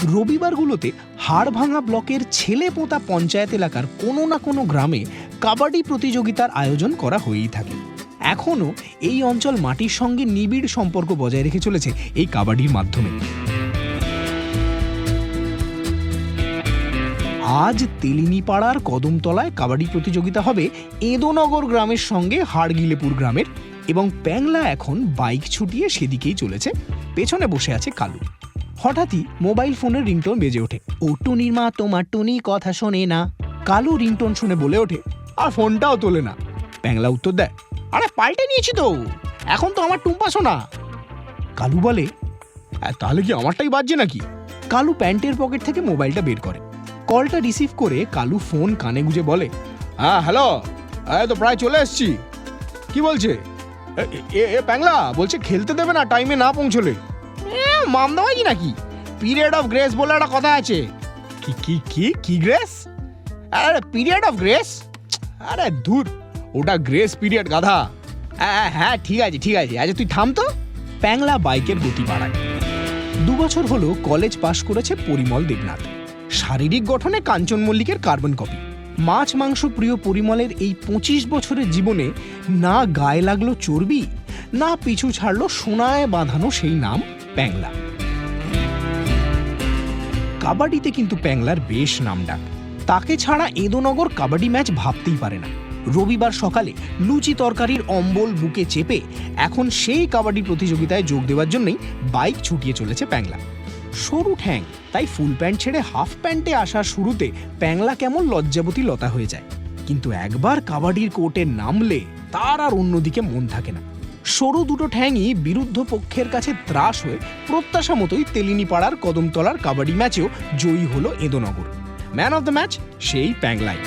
রবিবারগুলোতে হাড়ভাঙা ব্লকের ছেলেপোতা পঞ্চায়েত এলাকার কোনো না কোনো গ্রামে কাবাডি প্রতিযোগিতার আয়োজন করা হয়েই থাকে। এখনও এই অঞ্চল মাটির সঙ্গে নিবিড় সম্পর্ক বজায় রেখে চলেছে এই কাবাডির মাধ্যমে। আজ তেলিনীপাড়ার কদমতলায় কাবাডি প্রতিযোগিতা হবে এঁদোনগর গ্রামের সঙ্গে হাড়গিলেপুর গ্রামের, এবং প্যাংলা এখন বাইক ছুটিয়ে সেদিকেই চলেছে। পেছনে বসে আছে কালু। হঠাৎই মোবাইল ফোনের রিংটোন বেজে ওঠে। ও টুনির মা তোমার টুনি কথা শোনে না। কালু রিংটোন শুনে বলে ওঠে, আর ফোনটাও তোলে না। প্যাংলা উত্তর দেয়, আরে পাল্টে নিয়েছি তো, এখন তো আমার টুম্পা শোনা। কালু বলে, তাহলে কি আমারটাই বাজছে নাকি? কালু প্যান্টের পকেট থেকে মোবাইলটা বের করে। কলটা রিসিভ করে কালু ফোন কানে গুজে বলে, হ্যাঁ হ্যালো, তো প্রায় চলে এসছি। কি বলছে? প্যাংলা বলছে খেলতে দেবে না টাইমে না পৌঁছলে। মামদাবাজি নাকি? পিরিয়ড অফ গ্রেস বলে একটা কথা আছে। কি কি কি কি গ্রেস? আরে পিরিয়ড অফ গ্রেস? আরে ধুর, ওটা গ্রেস পিরিয়ড গাধা। হ্যাঁ ঠিক আছে ঠিক আছে, আচ্ছা তুই থাম তো। প্যাংলা বাইকের গতি বাড়ায়। 2 বছর হলো কলেজ পাশ করেছে পরিমল দেবনাথ। শারীরিক গঠনে কাঞ্চন মল্লিকের কার্বন কপি। মাছ মাংস প্রিয় পরিমলের এই 25 বছরের জীবনে না গায়ে লাগলো চর্বি, না পিছু ছাড়লো সোনায় বাঁধানো সেই নাম প্যাংলা। কাবাডিতে কিন্তু প্যাংলার বেশ নামডাক। তাকে ছাড়া এঁদোনগর কাবাডি ম্যাচ ভাবতেই পারে না। রবিবার সকালে লুচি তরকারির অম্বল বুকে চেপে এখন সেই কাবাডি প্রতিযোগিতায় যোগ দেওয়ার জন্যই বাইক ছুটিয়ে চলেছে প্যাংলা। সরু ঠ্যাং, তাই ফুল প্যান্ট ছেড়ে হাফ প্যান্টে আসার শুরুতে প্যাংলা কেমন লজ্জাবতী লতা হয়ে যায়। কিন্তু একবার কাবাডির কোর্টে নামলে তার আর অন্যদিকে মন থাকে না। সরু দুটো ঠ্যাংই বিরুদ্ধ পক্ষের কাছে ত্রাস হয়ে প্রত্যাশা মতোই তেলিনীপাড়ার কদমতলার কাবাডি ম্যাচেও জয়ী হলো এঁদোনগর। ম্যান অফ দ্য ম্যাচ সেই প্যাংলাই।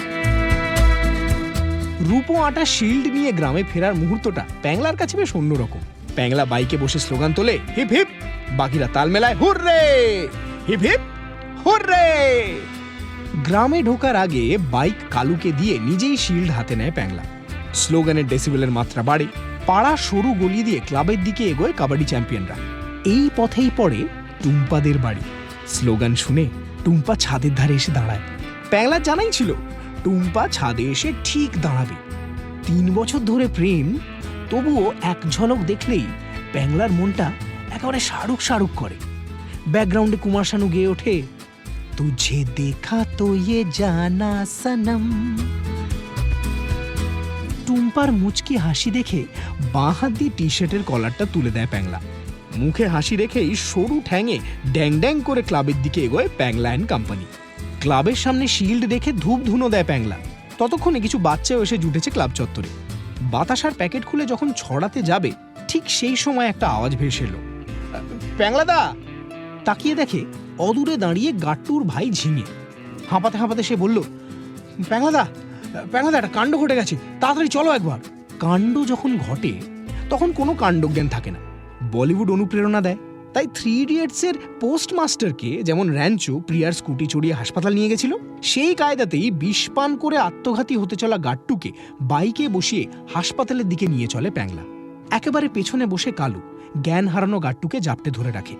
রূপো আটা শিল্ড নিয়ে গ্রামে ফেরার মুহূর্তটা প্যাংলার কাছে বেশ অন্যরকম। প্যাংলা বাইকে বসে স্লোগান তোলে, হিপ হিপ, বাকিরা তাল মেলায় হুররে, হিপ হিপ হুররে। গ্রামে ঢোকার আগে বাইক কালুকে দিয়ে নিজেই শিল্ড হাতে নেয় প্যাংলা। স্লোগানের ডেসিবেলের মাত্রা বাড়ে। পাড়া সরু গলি দিয়ে ক্লাবের দিকে এগোয় কাবাডি চ্যাম্পিয়নরা। এই পথেই পড়ে টুম্পাদের বাড়ি। স্লোগান শুনে টুম্পা ছাদের ধারে এসে দাঁড়ায়। প্যাংলার জানাই ছিল টুম্পা ছাদে এসে ঠিক দাঁড়াবে। 3 বছর ধরে প্রেম, তবুও এক ঝলক দেখলেই প্যাংলার মনটা একেবারে শাহরুখ শাহরুখ করে। ব্যাকগ্রাউন্ডে কুমার শানু গেয়ে ওঠে, তুঝে দেখা তো ইয়ে জানা সনম। টুম্পার মুচকি হাসি দেখে বাঁ হাত দিয়ে টি শার্টের কলারটা তুলে দেয় প্যাংলা। মুখে হাসি রেখেই সরু ঠ্যাঙে ড্যাং ড্যাং করে ক্লাবের দিকে এগোয় প্যাংলা অ্যান্ড কোম্পানি। ক্লাবের সামনে শিল্ড দেখে ধূপ ধুনো দেয় প্যাংলা। ততক্ষণে কিছু বাচ্চাও এসে জুটেছে ক্লাব চত্বরে। বাতাসার প্যাকেট খুলে যখন ছড়াতে যাবে, ঠিক সেই সময় একটা আওয়াজ ভেসে এলো, প্যাংলাদা। তাকিয়ে দেখে অদূরে দাঁড়িয়ে গাট্টুর ভাই ঝিঙে। হাঁপাতে হাঁপাতে সে বলল, প্যাংলাদা প্যাংলাদা, একটা কাণ্ড ঘটে গেছে, তাড়াতাড়ি চলো একবার। কাণ্ড যখন ঘটে তখন কোনো কাণ্ডজ্ঞান থাকে না। বলিউড অনুপ্রেরণা দেয়। তাই 3 ইডিয়টসের পোস্টমাস্টারকে যেমন র্যাঞ্চো প্রিয়ার স্কুটি চড়িয়ে হাসপাতাল নিয়ে গেছিল, সেই কায়দাতেই বিষ পান করে আত্মঘাতী হতে চলা গাট্টুকে বাইকে বসিয়ে হাসপাতালের দিকে নিয়ে চলে প্যাংলা। একেবারে পেছনে বসে কালু জ্ঞান হারানো গাট্টুকে জাপটে ধরে রাখে।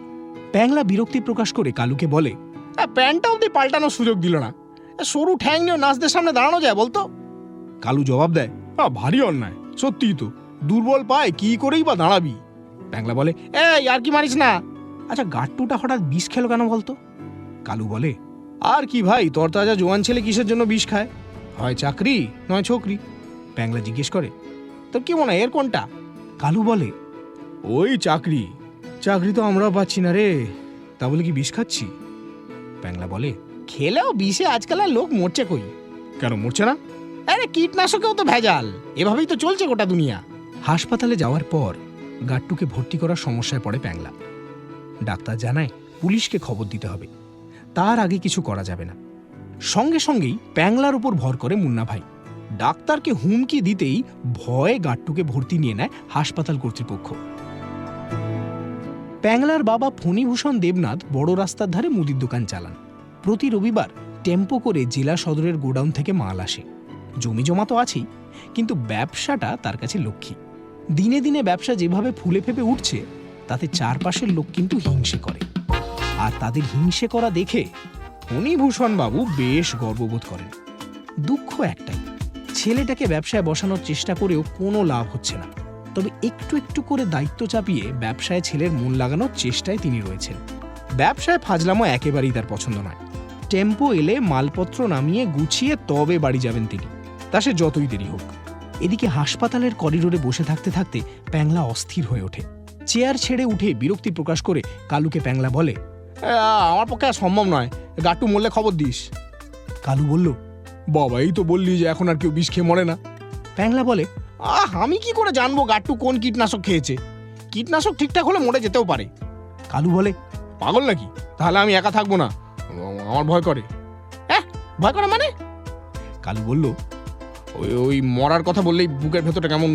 প্যাংলা বিরক্তি প্রকাশ করে কালুকে বলে, প্যান্টটা অব্দি পাল্টানোর সুযোগ দিল না, সরু ঠ্যাং নিয়ে নাচদের সামনে দাঁড়ানো যায় বলতো? কালু জবাব দেয়, ভারী অন্যায়, সত্যিই তো, দুর্বল পায় কি করেই বা দাঁড়াবি। প্যাংলা বলে, আর কি মারিস না। আচ্ছা গাট্টুটা হঠাৎ বিষ খেলো কেন বলতো? কালু বলে, আর কি ভাই, তরতাজা জোয়ান ছেলে কিসের জন্য বিষ খায়? হয় চাকরি নয় ছোকরি। প্যাংলা জিজ্ঞেস করে, তোর কি মনে হয় এর কোনটা? কালু বলে, ওই চাকরি। চাকরি তো আমরাও পাচ্ছি না রে, তা বলে কি বিষ খাচ্ছি? প্যাংলা বলে, খেলেও বিষে আজকাল আর লোক মরছে কই। কেন মরছে না? আরে কীটনাশকেও তো ভেজাল, এভাবেই তো চলছে গোটা দুনিয়া। হাসপাতালে যাওয়ার পর গাট্টুকে ভর্তি করার সমস্যায় পড়ে প্যাংলা। ডাক্তার জানায় পুলিশকে খবর দিতে হবে, তার আগে কিছু করা যাবে না। সঙ্গে সঙ্গেই প্যাংলার উপর ভর করে মুন্না ভাই। ডাক্তারকে হুমকি দিতেই ভয়ে গাট্টুকে ভর্তি নিয়ে নেয় হাসপাতাল কর্তৃপক্ষ। প্যাংলার বাবা ফণীভূষণ দেবনাথ বড় রাস্তার ধারে মুদির দোকান চালান। প্রতি রবিবার টেম্পো করে জেলা সদরের গোডাউন থেকে মাল আসে। জমি জমা তো আছেই, কিন্তু ব্যবসাটা তার কাছে লক্ষ্মী। দিনে দিনে ব্যবসা যেভাবে ফুলে ফেপে উঠছে, তাতে চারপাশের লোক কিন্তু হিংসে করে। আর তাদের হিংসে করা দেখে ফণীভূষণ বাবু বেশ গর্ববোধ করেন। দুঃখ একটাই, ছেলেটাকে ব্যবসায় বসানোর চেষ্টা করেও কোনো লাভ হচ্ছে না। তবে একটু একটু করে দায়িত্ব চাপিয়ে ব্যবসায় ছেলের মন লাগানোর চেষ্টায় তিনি রয়েছেন। ব্যবসায় ফাজলামো একেবারেই তার পছন্দ নয়। টেম্পো এলে মালপত্র নামিয়ে গুছিয়ে তবে বাড়ি যাবেন তিনি, তা সে যতই দেরি হোক। এদিকে হাসপাতালের করিডোরে বসে থাকতে থাকতে প্যাংলা অস্থির হয়ে ওঠে। চেয়ার ছেড়ে উঠে বিরক্তি প্রকাশ করে কালুকে প্যাংলা বলে, আমার পক্ষে আর সম্ভব নয়, গাট্টু মরলে খবর দিস। কালু বলল, বাবা এই তো বললি যে এখন আর কেউ বিষ খেয়ে মরে না। প্যাংলা বলে, আমি কি করে জানবো গাট্টু কোন কীটনাশক খেয়েছে? কীটনাশক ঠিকঠাক হলে মরে যেতেও পারে। কালু বলে, পাগল নাকি? তাহলে আমি একা থাকবো না, আমার ভয় করে। ভয় করে মানে? কালু বলল, ওই মরার কথা বললেই বুকের ভেতরটা কেমন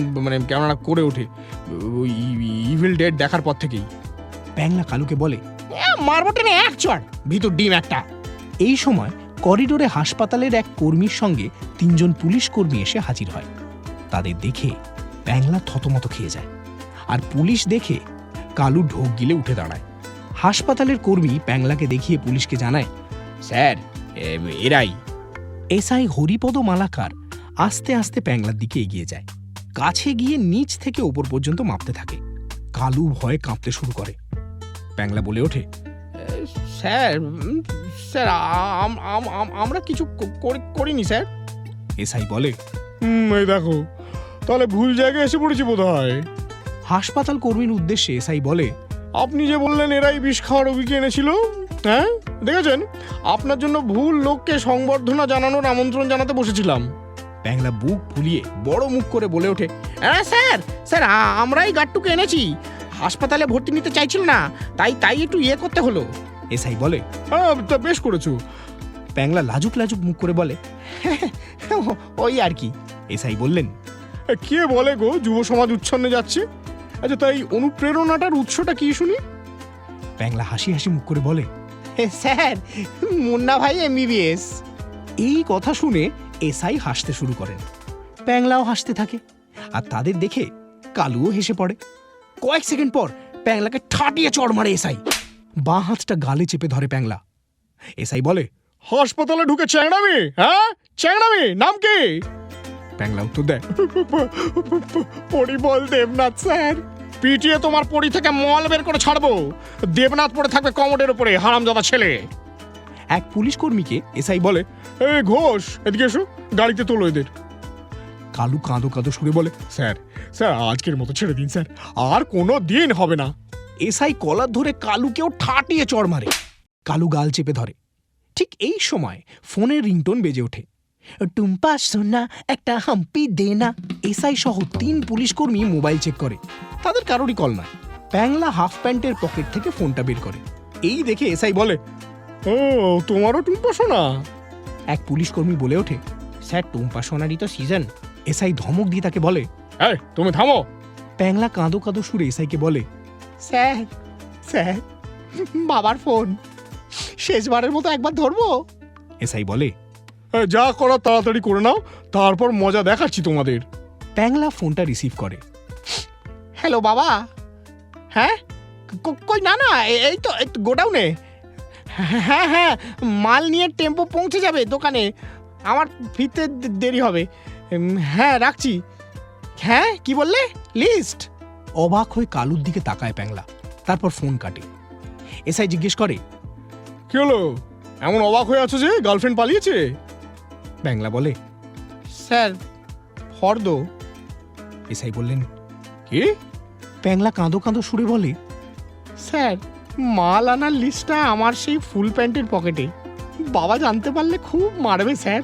কেমন করে ওঠে, ওই ইভিল ডেড দেখার পর থেকেই। প্যাংলা কালুকে বলে, মারবো টেনে এক চড়, ভিতর ডিম একটা। এই সময় করিডোরে হাসপাতালের এক কর্মীর সঙ্গে 3 জন পুলিশ কর্মী এসে হাজির হয়। তাদের দেখে প্যাংলা থতমত খেয়ে যায়, আর পুলিশ দেখে কালু ঢোক গিলে উঠে দাঁড়ায়। হাসপাতালের কর্মী প্যাংলাকে দেখিয়ে পুলিশকে জানায়, স্যার এরাই। এসআই হরিপদ মালাকার আস্তে আস্তে প্যাংলার দিকে এগিয়ে যায়। কাছে গিয়ে নিচ থেকে ওপর পর্যন্ত মাপতে থাকে। কালু ভয়ে কাঁপতে শুরু করে। প্যাংলা বলে ওঠে, স্যার স্যার আমরা কিছু করিনি স্যার। এসআই বলে, এই দেখো তাহলে ভুল জায়গায় এসে পড়েছি বোধহয়। হাসপাতাল কর্মীর উদ্দেশ্যে এসআই বলে, আপনি যে বললেন এরাই বিষ খাওয়ার অভিযোগ এনেছিল, হ্যাঁ দেখেছেন, আপনার জন্য ভুল লোককে সংবর্ধনা জানানোর আমন্ত্রণ জানাতে বসেছিলাম। প্যাংলা বুক ফুলিয়ে বড় মুখ করে বলে ওঠে, স্যার স্যার আমরাই গাট্টুকে এনেছি, হাসপাতালে ভর্তি নিতে চাইছিল না, তাই একটু করতে হলো। এসআই বলে, তা বেশ করেছো। প্যাংলা লাজুক লাজুক মুখ করে বলে, ওই আর কি। এসআই বললেন, কে বলে গো যুব সমাজ উচ্ছন্নে যাচ্ছে? আচ্ছা তাই অনুপ্রেরণাটার উৎসটা কি শুনি? প্যাংলা হাসি হাসি মুখ করে বলে, স্যার মুন্না ভাই এমবিবিএস। এই কথা শুনে এসআই হাসতে শুরু করেন। প্যাংলাও হাসতে থাকে, আর তাদের দেখে কালুও হেসে পড়ে। কয়েক সেকেন্ড পর প্যাংলাকে ঠাটিয়ে চড় মারে এসআই। বাঁ হাতটা গালে চেপে ধরে প্যাংলা। এসআই বলে, হাসপাতালে ঢুকে চ্যাংড়ামি, হ্যাঁ চ্যাংড়ামি, নাম কি? প্যাংলা উত্তর দেয়, পরিবল দেবনাথ স্যার। পিটিয়ে তোমার পরি থেকে মল বের করে ছাড়বো, দেবনাথ পড়ে থাকবে কমোডের উপরে, হারামজাদা ছেলে। এক পুলিশ কর্মীকে এসআই বলে, ঘোষ এদিকে এসো, গাড়িতে তোলো এদের। কালু কাঁদো কাঁদো সুরে বলে, স্যার স্যার আজকের মতো ছেড়ে দিন স্যার, আর কোনো দিন হবে না। এসআই কলার ধরে কালুকেও ঠাটিয়ে চড় মারে। কালু গাল চেপে ধরে। ঠিক এই সময় ফোনের রিংটোন বেজে ওঠে। টুম্পা সোনা একটা হাম্পি দে না। এসআই সহ 3 পুলিশ কর্মী মোবাইল চেক করে, তাদের কারোরই কল নয়। প্যাংলা হাফ প্যান্টের পকেট থেকে ফোনটা বের করে। এই দেখে এসআই বলে, ও তোমারও টুম্পা সোনা? এক পুলিশ কর্মী বলে ওঠে, স্যার টুম্পা সোনারই তো সিজন। এসআই ধমক দিয়ে তাকে বলে, তুমি থামো। প্যাংলা কাঁদো কাঁদো সুরে এসআইকে বলে, স্যার স্যার বাবার ফোন, শেষবারের মতো একবার ধরবো। এসআই বলে, যা করার তাড়াতাড়ি করে নাও, তারপর মজা দেখাচ্ছি তোমাদের। প্যাংলা ফোনটা রিসিভ করে। হ্যালো বাবা, হ্যাঁ কই? না না এই তো গোডাউনে। হ্যাঁ হ্যাঁ মাল নিয়ে টেম্পো পৌঁছে যাবে দোকানে, আমার ফিরতে দেরি হবে। হ্যাঁ রাখছি। হ্যাঁ কি বললে? লিস্ট? অবাক হয়ে কালুর দিকে তাকায় প্যাংলা, তারপর ফোন কাটে। এসআই জিজ্ঞেস করে, কি হলো এমন অবাক হয়ে আছো যে, গার্লফ্রেন্ড পালিয়েছে? প্যাংলা বলে, স্যার ফর্দ। এসআই বললেন, কি? প্যাংলা কাঁদো কাঁদো সুরে বলে, স্যার মাল আনার লিস্টটা আমার সেই ফুল প্যান্টের পকেটে, বাবা জানতে পারলে খুব মারবে স্যার।